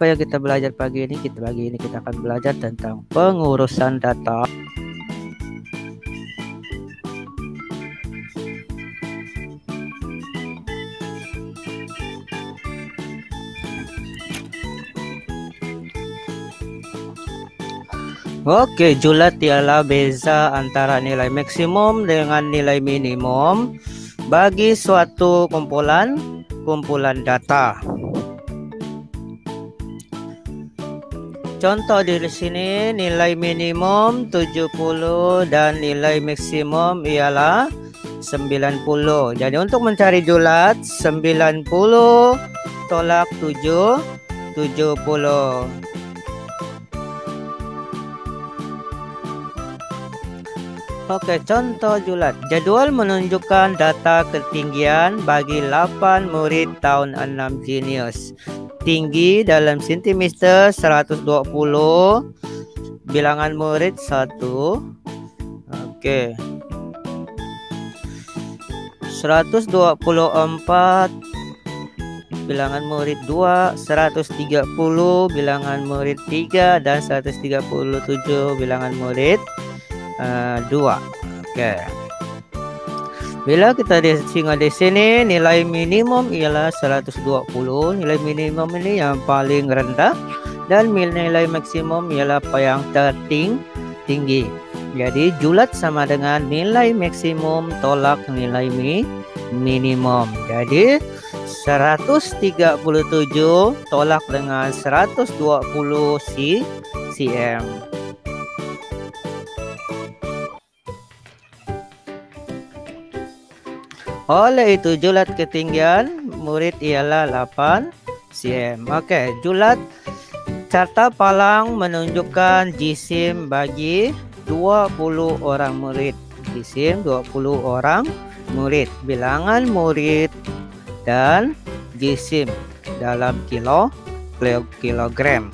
Apa yang kita belajar pagi ini? Kita akan belajar tentang pengurusan data. Oke, julat ialah beza antara nilai maksimum dengan nilai minimum bagi suatu kumpulan data. Contoh di sini nilai minimum 70 dan nilai maksimum ialah 90. Jadi untuk mencari julat 90 tolak 70. Oke, contoh julat. Jadwal menunjukkan data ketinggian bagi 8 murid tahun 6 Jenius. Tinggi dalam sentimeter 120, bilangan murid 1. Oke. 124 bilangan murid 2, 130 bilangan murid 3 dan 137 bilangan murid 2. Oke. Bila kita singgah di sini, nilai minimum ialah 120. Nilai minimum ini yang paling rendah dan nilai maksimum ialah yang tertinggi. Jadi julat sama dengan nilai maksimum tolak nilai minimum. Jadi 137 tolak dengan 120 cm. Oleh itu julat ketinggian murid ialah 8 cm. Oke, julat carta palang menunjukkan jisim bagi 20 orang murid. Jisim 20 orang murid. Bilangan murid dan jisim dalam kilogram.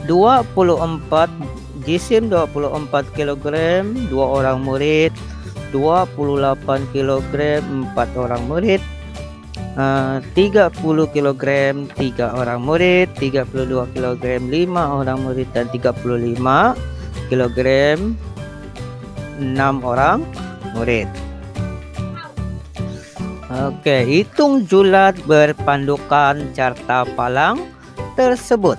24 jisim 24 kg 2 orang murid. 28 kg 4 orang murid, 30 kg 3 orang murid, 32 kg 5 orang murid dan 35 kg 6 orang murid. Oke, hitung julat berpandukan carta palang tersebut.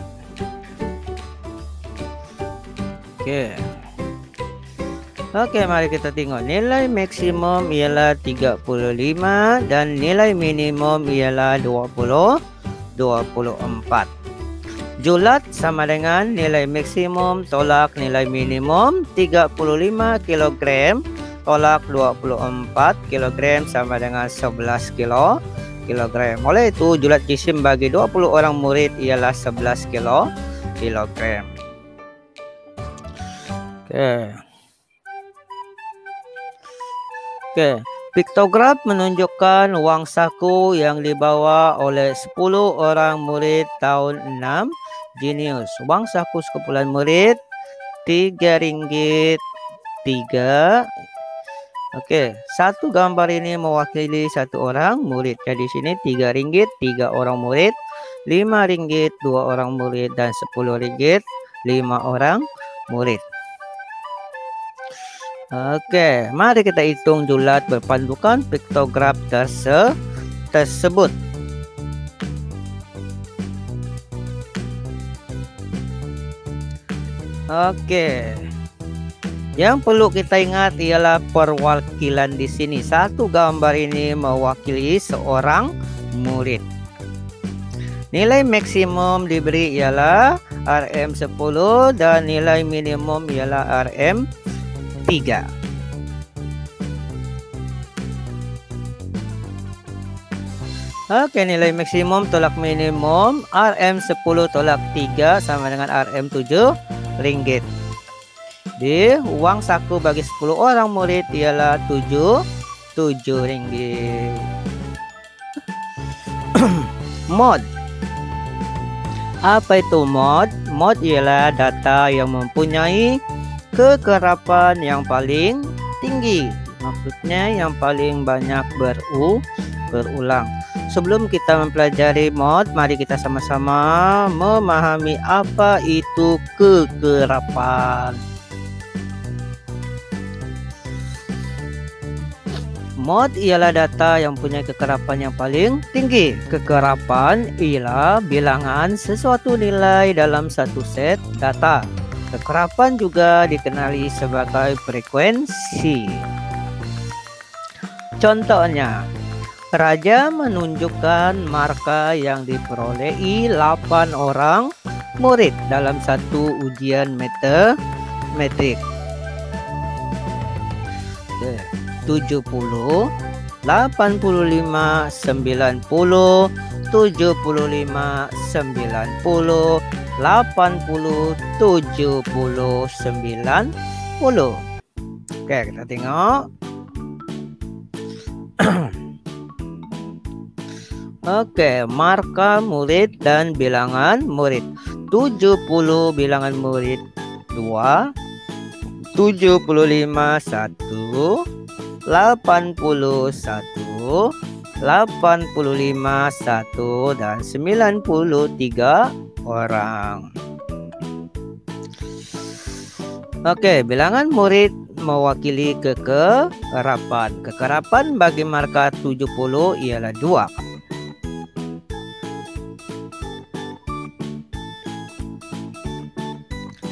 Oke, mari kita tengok. Nilai maksimum ialah 35 dan nilai minimum ialah 24. Julat sama dengan nilai maksimum tolak nilai minimum 35 kg tolak 24 kg sama dengan 11 kg. Oleh itu julat jisim bagi 20 orang murid ialah 11 kg. Oke, piktograf menunjukkan uang saku yang dibawa oleh 10 orang murid tahun 6 Jenius. Uang saku sekumpulan murid Rp3 3. Oke, satu gambar ini mewakili satu orang murid. Jadi sini Rp3 3 orang murid, Rp5 2 orang murid dan Rp10 5 orang murid. Oke, mari kita hitung julat berpandukan piktograf tersebut. Oke, yang perlu kita ingat ialah perwakilan di sini. Satu gambar ini mewakili seorang murid. Nilai maksimum diberi ialah RM10 dan nilai minimum ialah RM3. Oke, nilai maksimum tolak minimum RM10 tolak 3 sama dengan RM7 ringgit. Di uang saku bagi 10 orang murid ialah 7 ringgit. Mod. Apa itu mod? Mod ialah data yang mempunyai kekerapan yang paling tinggi. Maksudnya yang paling banyak berulang. sebelum kita mempelajari mod, mari kita sama-sama memahami apa itu kekerapan. Mod ialah data yang punya kekerapan yang paling tinggi. Kekerapan ialah bilangan sesuatu nilai dalam satu set data. Kekerapan juga dikenali sebagai frekuensi. Contohnya, Raja menunjukkan marka yang diperolehi 8 orang murid dalam satu ujian matematik. 70, 85, 90, 75, 90, 90, 80, 70, 90. Oke, kita tengok. Oke, marka murid dan bilangan murid. 70 bilangan murid 2, 75 1, 81, 85 1, dan 93 orang. Oke, bilangan murid mewakili kekerapan. Kekerapan bagi marka 70 ialah 2.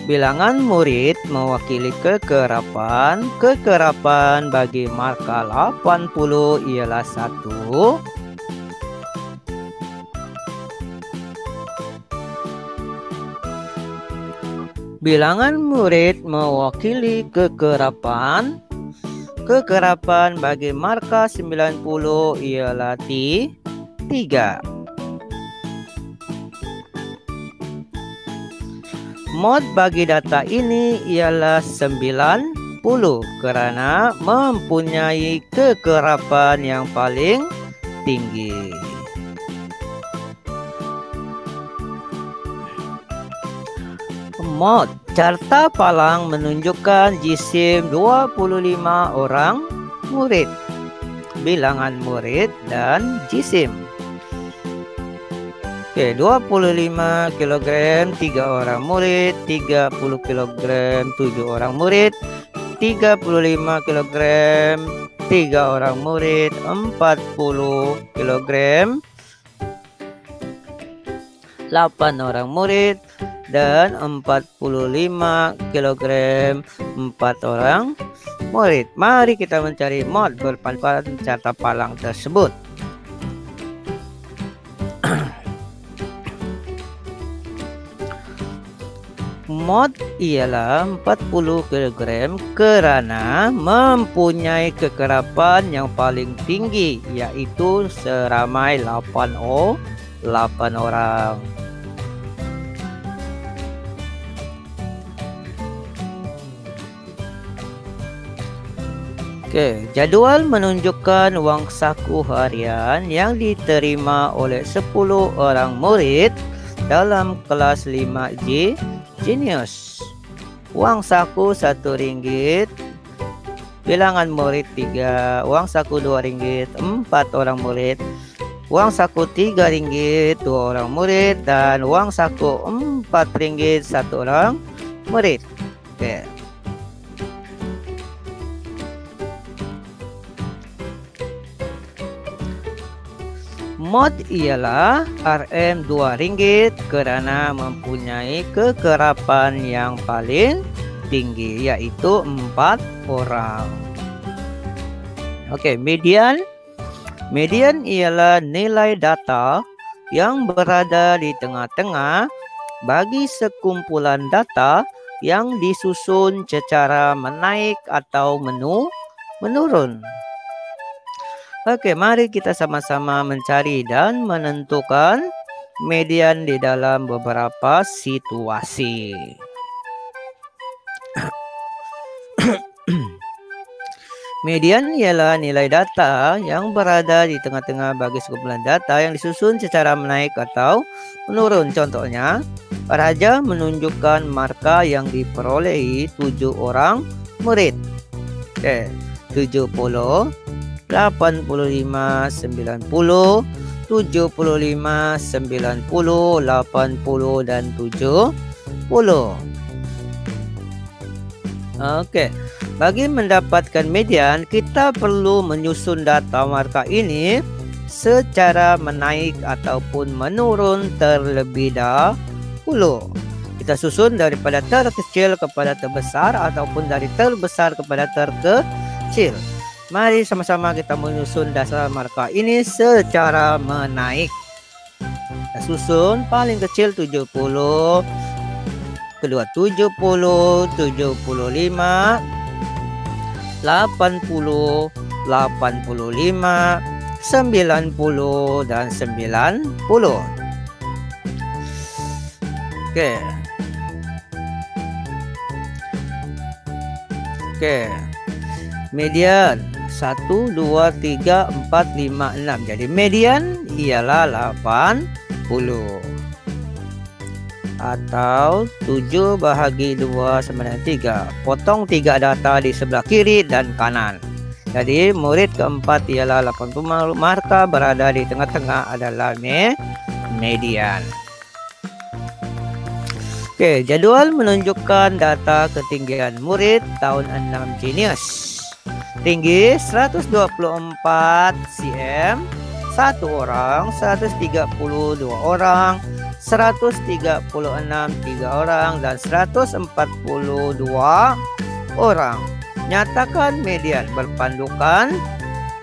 Bilangan murid mewakili kekerapan. Kekerapan bagi marka 80 ialah 1. Bilangan murid mewakili kekerapan. Kekerapan bagi marka 90 ialah 3. Mod bagi data ini ialah 90 karena mempunyai kekerapan yang paling tinggi. Mod carta palang menunjukkan jisim 25 orang murid, bilangan murid dan jisim. Oke, 25 kg 3 orang murid, 30 kg 7 orang murid, 35 kg 3 orang murid, 40 kg 8 orang murid, dan 45 kg 4 orang murid. Mari kita mencari mod bermanfaat carta palang tersebut. Mod ialah 40 kg karena mempunyai kekerapan yang paling tinggi, yaitu seramai 8 orang. Oke, jadwal menunjukkan uang saku harian yang diterima oleh 10 orang murid dalam kelas 5G Genius. Uang saku RM1, bilangan murid 3, uang saku RM2, 4 orang murid, uang saku RM3, 2 orang murid, dan uang saku RM4, 1 orang murid. Oke. Mod ialah RM RM2 karena mempunyai kekerapan yang paling tinggi, yaitu 4 orang. Oke, median. Median ialah nilai data yang berada di tengah-tengah bagi sekumpulan data yang disusun secara menaik atau menurun. Oke, mari kita sama-sama mencari dan menentukan median di dalam beberapa situasi. Median ialah nilai data yang berada di tengah-tengah bagi sekumpulan data yang disusun secara menaik atau menurun. Contohnya, Raja menunjukkan marka yang diperolehi 7 orang murid. Oke, 70, 85, 90, 75, 90, 80, dan 70. Oke, bagi mendapatkan median, kita perlu menyusun data markah ini secara menaik ataupun menurun terlebih dahulu. Kita susun daripada terkecil kepada terbesar ataupun dari terbesar kepada terkecil. Mari sama-sama kita menyusun data markah ini secara menaik. Kita susun paling kecil 70, kedua 70, 75, 80, 85, 90, dan 90. Oke. Median 1, 2, 3, 4, 5, 6. Jadi median ialah 80. Atau 7 bahagi 2 sama dengan 3. Potong 3 data di sebelah kiri dan kanan. Jadi murid keempat ialah 80 markah, berada di tengah-tengah adalah median. Oke, jadwal menunjukkan data ketinggian murid tahun 6 Jenius. Tinggi 124 cm, 1 orang, 132 orang, 136 3 orang, dan 142 orang. Nyatakan median berpandukan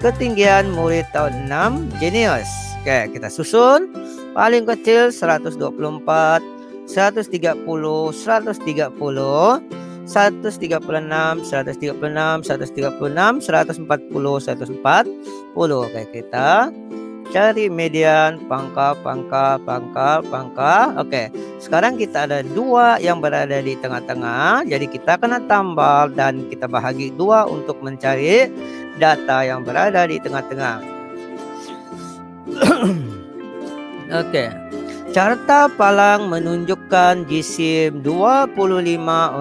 ketinggian murid tahun 6 Jenius. Oke, kita susun. Paling kecil 124, 130, 130, 136, 136, 136, 140, 140. Oke, kita cari median, pangkal. Oke, sekarang kita ada 2 yang berada di tengah-tengah. Jadi kita kena tambal dan kita bahagi 2 untuk mencari data yang berada di tengah-tengah. Oke. Carta palang menunjukkan jisim 25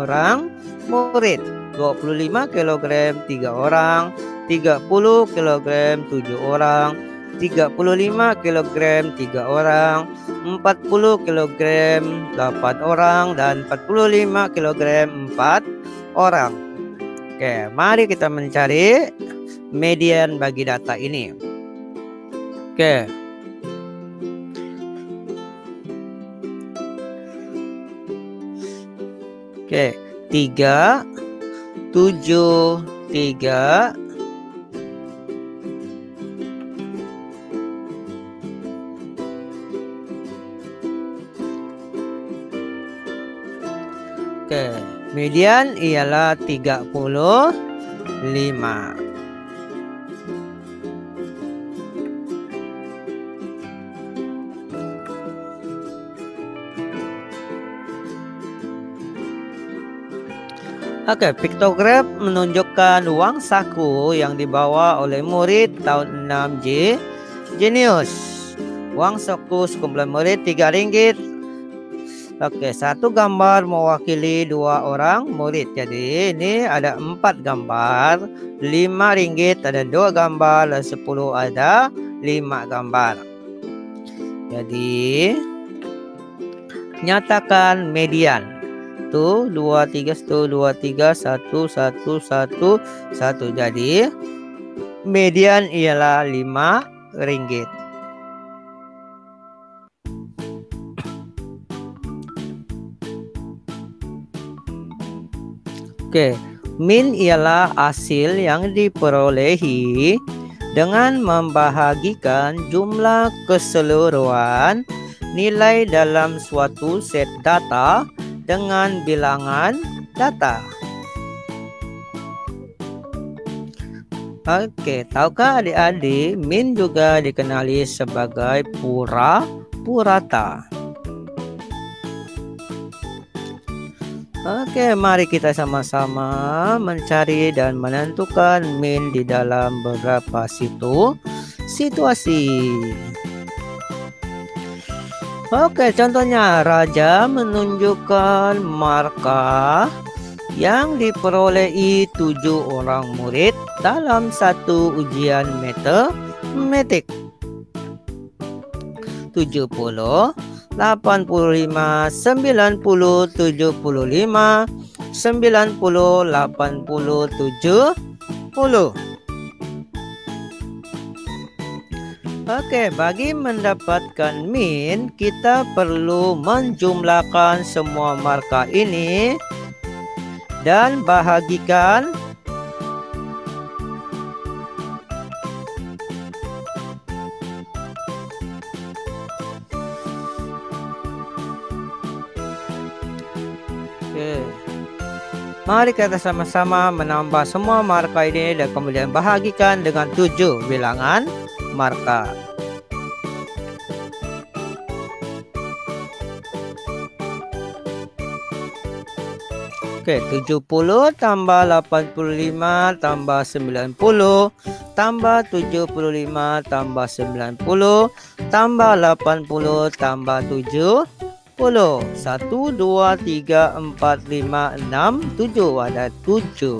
orang murid, 25 kg 3 orang, 30 kg 7 orang, 35 kg 3 orang, 40 kg 8 orang, dan 45 kg 4 orang. Oke, mari kita mencari median bagi data ini. Oke. Oke, 3, 7, 3. Oke, median ialah 35. Oke, piktograf menunjukkan uang saku yang dibawa oleh murid tahun 6 Jenius. Uang saku sekumpulan murid RM3. Oke, satu gambar mewakili 2 orang murid. Jadi ini ada 4 gambar, RM5 ada 2 gambar, dan 10 ada 5 gambar. Jadi nyatakan median. 1, 2, 3, 1, 2, 3, 1, 1, 1, 1. Jadi median ialah RM5. Oke, min ialah hasil yang diperolehi dengan membahagikan jumlah keseluruhan nilai dalam suatu set data dengan bilangan data. Oke, tahukah adik-adik, min juga dikenali sebagai purata. Oke, mari kita sama-sama mencari dan menentukan min di dalam beberapa situasi. Oke, contohnya raja menunjukkan markah yang diperolehi 7 orang murid dalam satu ujian matematik. 70, 85, 90, 75, 90, 80, 70. Oke, bagi mendapatkan min, kita perlu menjumlahkan semua marka ini dan bahagikan Mari kita sama-sama menambah semua marka ini dan kemudian bahagikan dengan 7 bilangan marka. Oke, 70 tambah 85 tambah 90 tambah 75 tambah 90 tambah 80 tambah 70. 1, 2, 3, 4, 5, 6, 7. Ada 7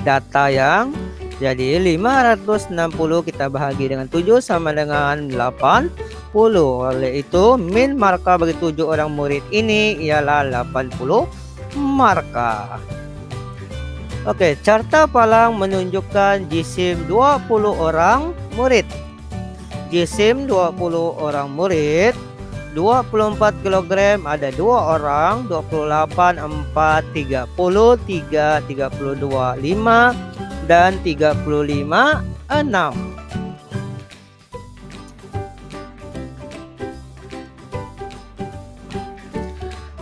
data yang jadi 560 kita bahagi dengan 7 sama dengan 80. Oleh itu min marka bagi 7 orang murid ini ialah 80 marka. Oke, carta palang menunjukkan jisim 20 orang murid. Jisim 20 orang murid 24 kg, ada 2 orang, 28, 4, 30, 3, 32, 5, dan 35, 6.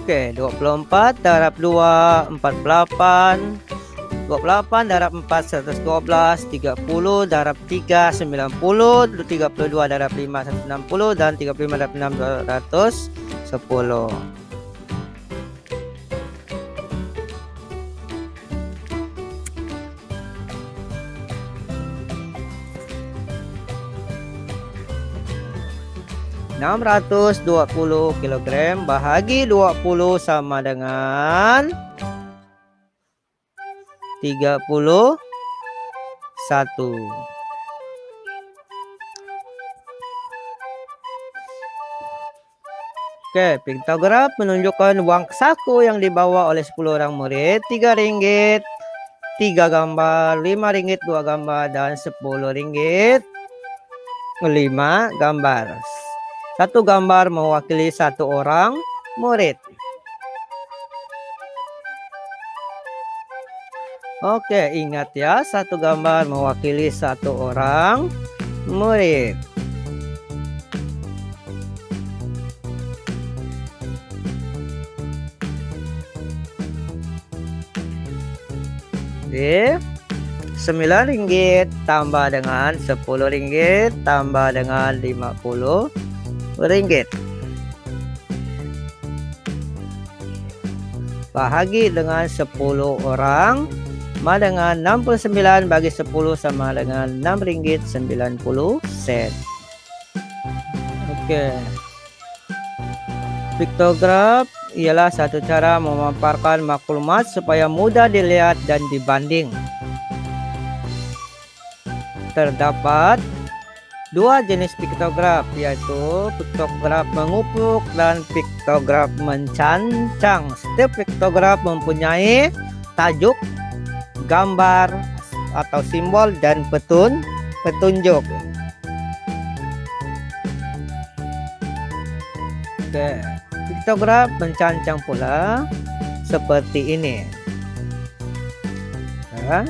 Oke, 24 darab 2, 48. 28 darab 4, 112, 30 darab 3, 90, 32 darab 5, 160, dan 35 darab 6, 210. (620 kg) bahagi 20 sama dengan 31. Oke, piktograf menunjukkan uang saku yang dibawa oleh 10 orang murid. 3 ringgit, 3 gambar, 5 ringgit, 2 gambar, dan 10 ringgit, 5 gambar. Satu gambar mewakili 1 orang murid. Oke, ingat ya, 1 gambar mewakili 1 orang murid. Oke, 9 ringgit tambah dengan 10 ringgit tambah dengan 50 ringgit. Bahagi dengan 10 orang sama dengan 69 bagi 10 sama dengan 6 ringgit 90 sen. Oke. Piktograf ialah satu cara memaparkan maklumat supaya mudah dilihat dan dibanding. Terdapat 2 jenis piktograf, yaitu piktograf mengupuk dan piktograf mencancang. Setiap piktograf mempunyai tajuk, gambar atau simbol, dan petunjuk. Oke, piktograf mencancang pula seperti ini. Ya.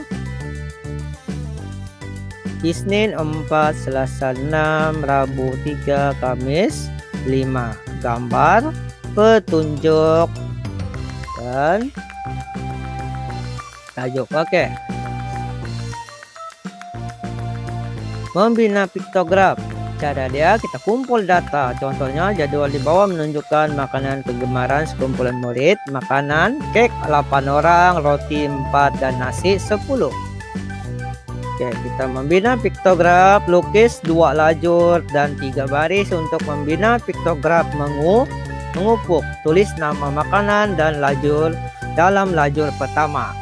Isnin 4, Selasa 6, Rabu 3, Kamis 5. Gambar, petunjuk, dan tajuk. Oke. Membina piktograf. Cara dia, kita kumpul data. Contohnya jadwal di bawah menunjukkan makanan kegemaran sekumpulan murid. Makanan, kek 8 orang, roti 4, dan nasi 10. Oke, kita membina piktograf. Lukis 2 lajur dan 3 baris untuk membina piktograf mengupuk. Tulis nama makanan dan lajur dalam lajur pertama.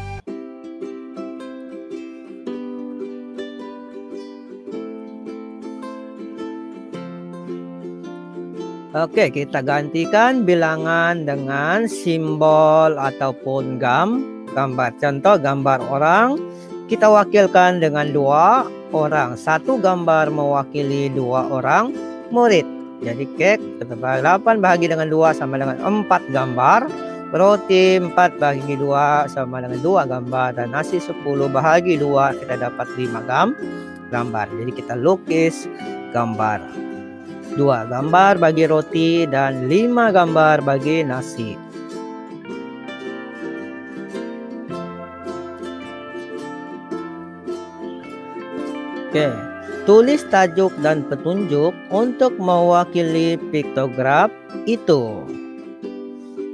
Oke, kita gantikan bilangan dengan simbol ataupun gambar. Contoh gambar orang, kita wakilkan dengan 2 orang. Satu gambar mewakili 2 orang murid. Jadi kek 8 bahagi dengan 2 sama dengan 4 gambar. Roti 4 bahagi 2 sama dengan 2 gambar. Dan nasi 10 bahagi 2 kita dapat 5 gambar. Jadi kita lukis gambar. 2 gambar bagi roti dan 5 gambar bagi nasi. Oke, tulis tajuk dan petunjuk untuk mewakili piktograf itu.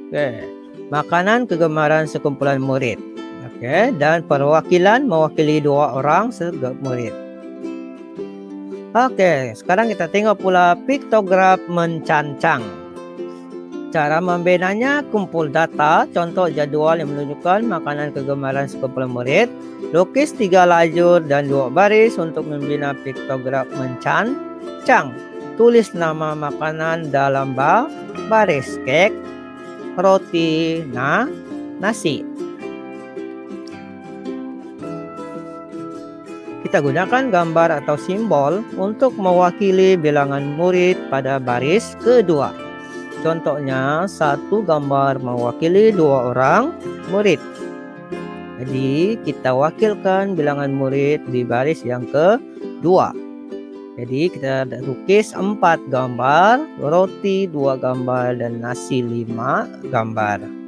Oke, makanan kegemaran sekumpulan murid. Oke, dan perwakilan mewakili 2 orang murid. Oke, sekarang kita tengok pula piktograf mencancang. Cara membinanya, kumpul data, contoh jadual yang menunjukkan makanan kegemaran sekumpulan murid. Lukis 3 lajur dan 2 baris untuk membina piktograf mencancang. Tulis nama makanan dalam baris, kek, roti, nasi. Kita gunakan gambar atau simbol untuk mewakili bilangan murid pada baris kedua. Contohnya, 1 gambar mewakili 2 orang murid. Jadi, kita wakilkan bilangan murid di baris yang kedua. Jadi, kita lukis 4 gambar, roti 2 gambar, dan nasi 5 gambar.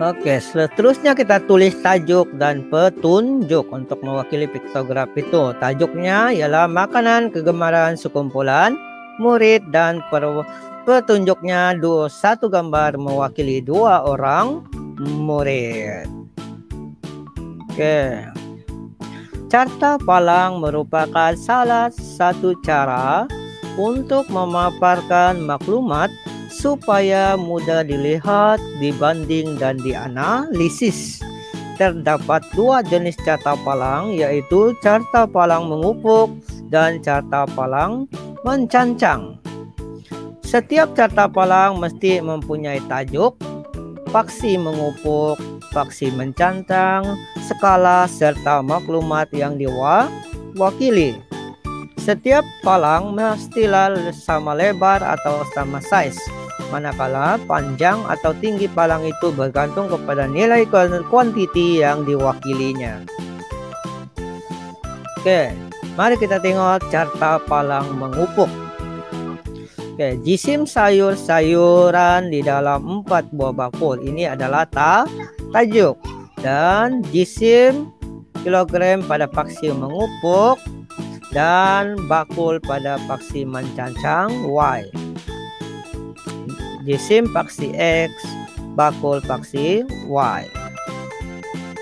Oke, seterusnya kita tulis tajuk dan petunjuk untuk mewakili piktograf itu. Tajuknya ialah makanan kegemaran sekumpulan murid dan petunjuknya 1 gambar mewakili 2 orang murid. Oke. Carta palang merupakan salah satu cara untuk memaparkan maklumat supaya mudah dilihat, dibanding, dan dianalisis. Terdapat 2 jenis carta palang, yaitu carta palang mengupuk dan carta palang mencancang. Setiap carta palang mesti mempunyai tajuk, faksi mengupuk, faksi mencantang, skala, serta maklumat yang diwakili. Setiap palang mestilah sama lebar atau sama size, manakala panjang atau tinggi palang itu bergantung kepada nilai kuantiti yang diwakilinya. Oke, mari kita tengok carta palang mengupuk. Oke, jisim sayur-sayuran di dalam 4 buah bakul. Ini adalah tajuk. Dan jisim kilogram pada faksi mengupuk dan bakul pada faksi mencancang Y. Jisim faksi X, bakul faksi Y.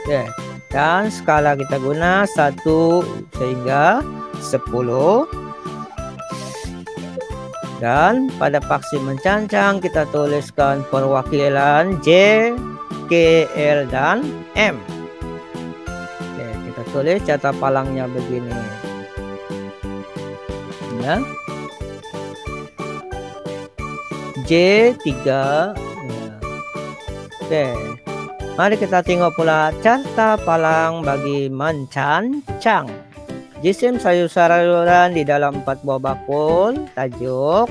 Oke, dan skala kita guna 1 hingga 10. Dan pada faksi mencancang kita tuliskan perwakilan J, K, L, dan M. Oke, kita tulis carta palangnya begini. Ya. J3 ya. Oke, mari kita tengok pula carta palang bagi mencancang. Jisim sayur-sayuran di dalam 4 buah bakul. Tajuk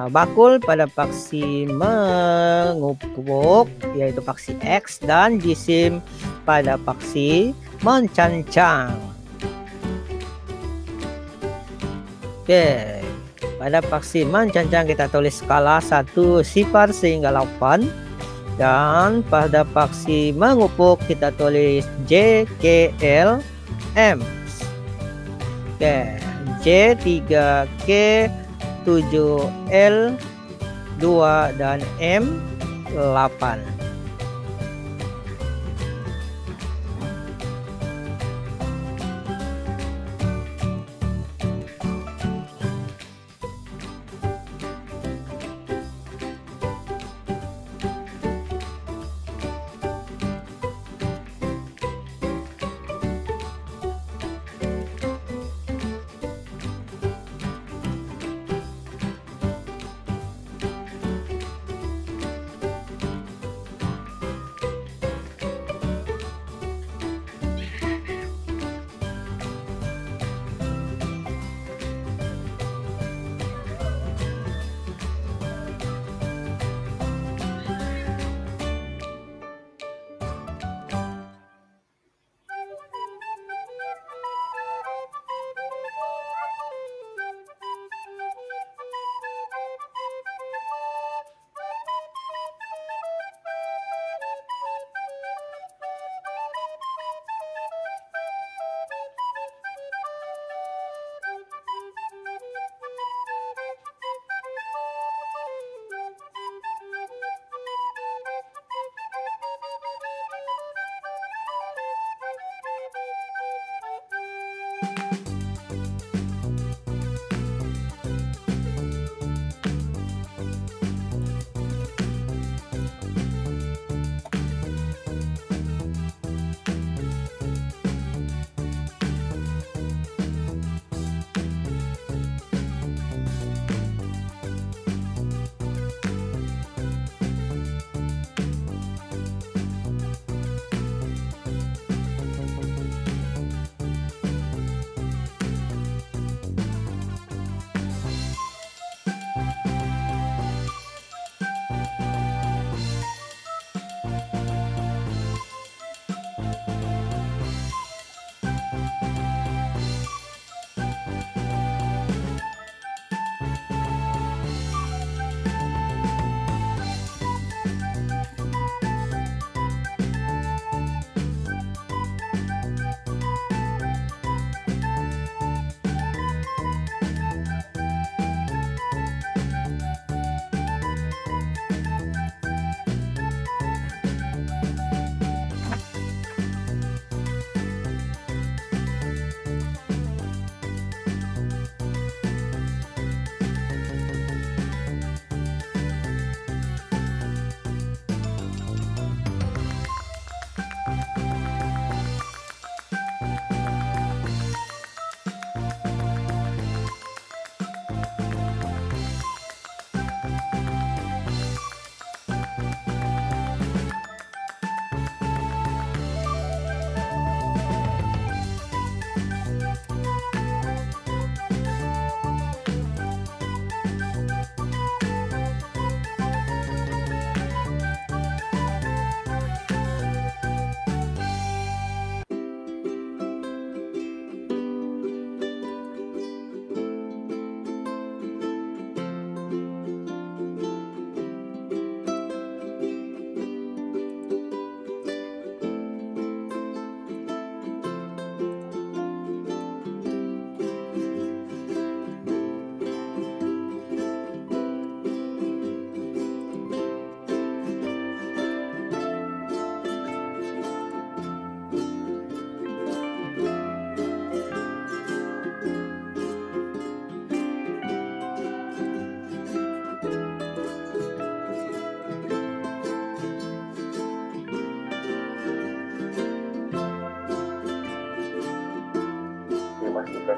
bakul pada faksi mengupuk, yaitu faksi X, dan jisim pada faksi mencancang. Oke, pada faksi mencancang kita tulis skala 1 sifar hingga 8. Dan pada faksi mengupuk kita tulis J, K, L, M. Oke, J3, K, 7, L, 2, dan M, 8.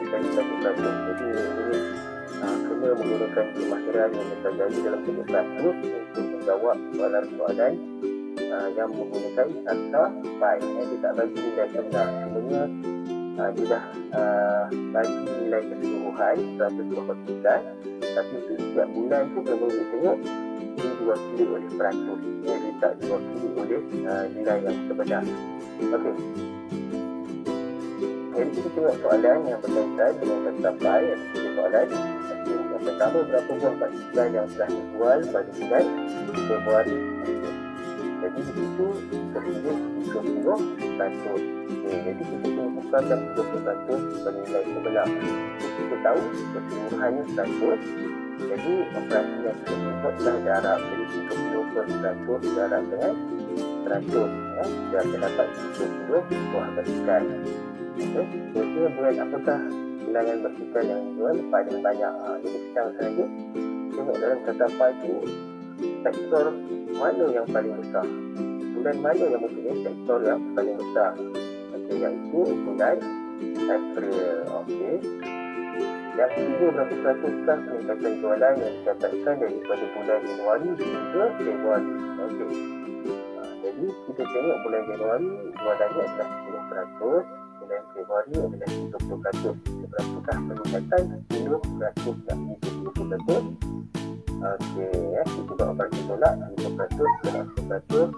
sekali satu peratus. Jadi ini kena menggunakan kemahiran yang dipelajari dalam segi peratus untuk menjawab soalan-soalan yang menggunakan kata pi. Dia tak bagi nilai sebenar. Sebenarnya dia dah bagi nilai keseluruhan 129, tapi untuk setiap bulan tu kalau kita tengok dia diwakili oleh peratus. Dia tak diwakili oleh nilai yang sebenar. Okey. Jadi kita tengok soalan yang berkaitan dengan kata pi. Ada soalan. Yang pertama, berapa buah basikal yang telah dijual pada bulan Februari? Jadi di situ tersebut 30%. Jadi kita kena bukankan 30% sebagai nilai sebenar. Kita tahu keseluruhannya 100. Jadi operasi yang tersebut adalah jarak. Jadi 30% jarak dengan 100. Dia akan dapat 30 buah basikal. Jadi bulan apakah bilangan basikal yang dijual paling banyak? Jadi kita saja tengok dalam kata pi itu sektor mana yang paling besar, bulan mana yang mempunyai sektor yang paling besar. Iaitu bulan April. Okey. Yang kedua, berapa peratuskah peningkatan jualan yang dikatakan daripada bulan Januari hingga Februari? Okey. Jadi kita tengok bulan Januari jualannya adalah 10%, bulan Februari adalah 30%. Berapakah peningkatan 10% dan 30%? Okey, kita buat operasi tolak 5% dan 10%,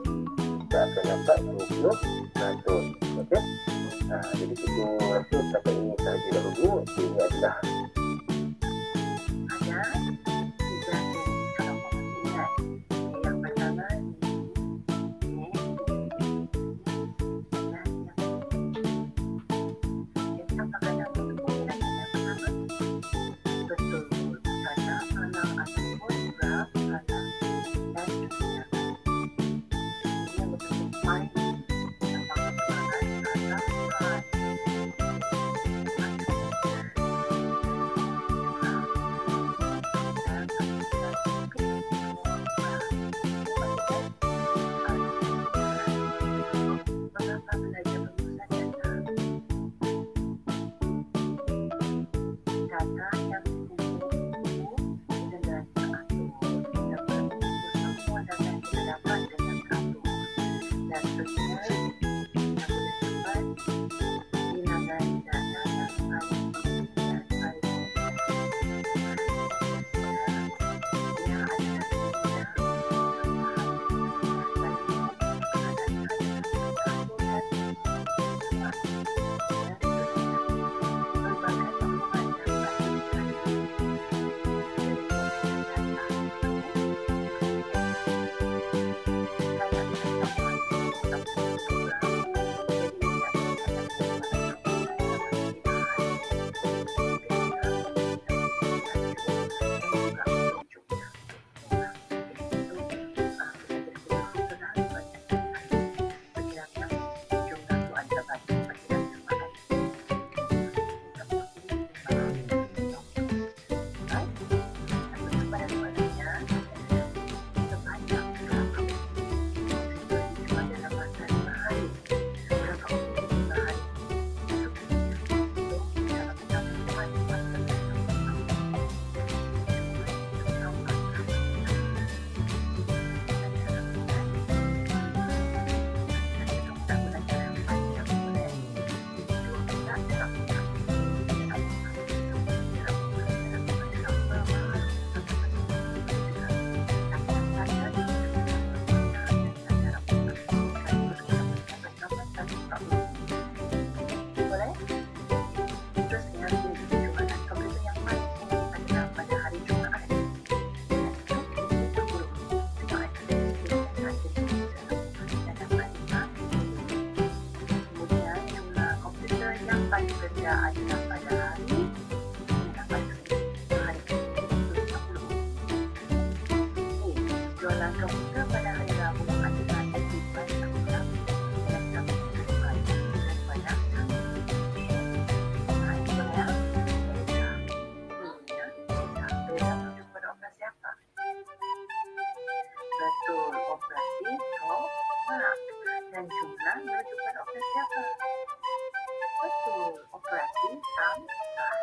kita akan dapat 20%. Okey. Jadi kita rasa setakat ini sahaja dahulu. Ini adalah ada 3 jenis kelompok pilihan. Yang pertama jadi apakah yang pilihan yang pertama? Betul, kata anak ataupun graf anak dan juga ini yang berbentuk pi yang menggunakan kata adalah pada hari dapat hari jualan komputer pada hari Rabu adalah akibat akurat dan kami temukan daripada operasi apa? Betul, operasi tolak dan jumlah merujuk pada operasi apa? Betul, operasi tambah.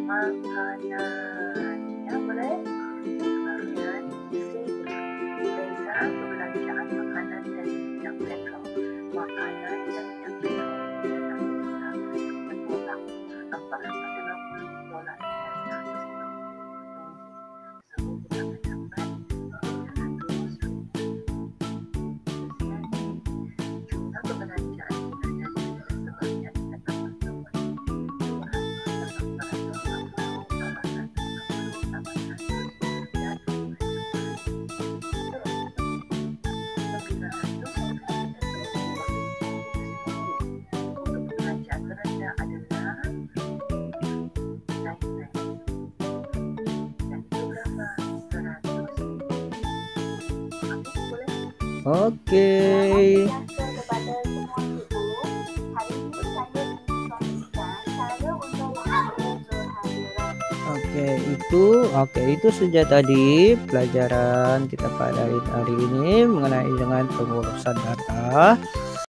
makanannya boleh, kemudian isi desa perbelanjaan makanan dan minyak petrol, makanan dan minyak petrol dengan desa berkurang $450 dan Oke. Kepada semua ibu, hari ini saya menginformasikan cara untuk mengambil kehadiran. Oke, itu saja tadi pelajaran kita pada hari ini mengenai dengan pengurusan data.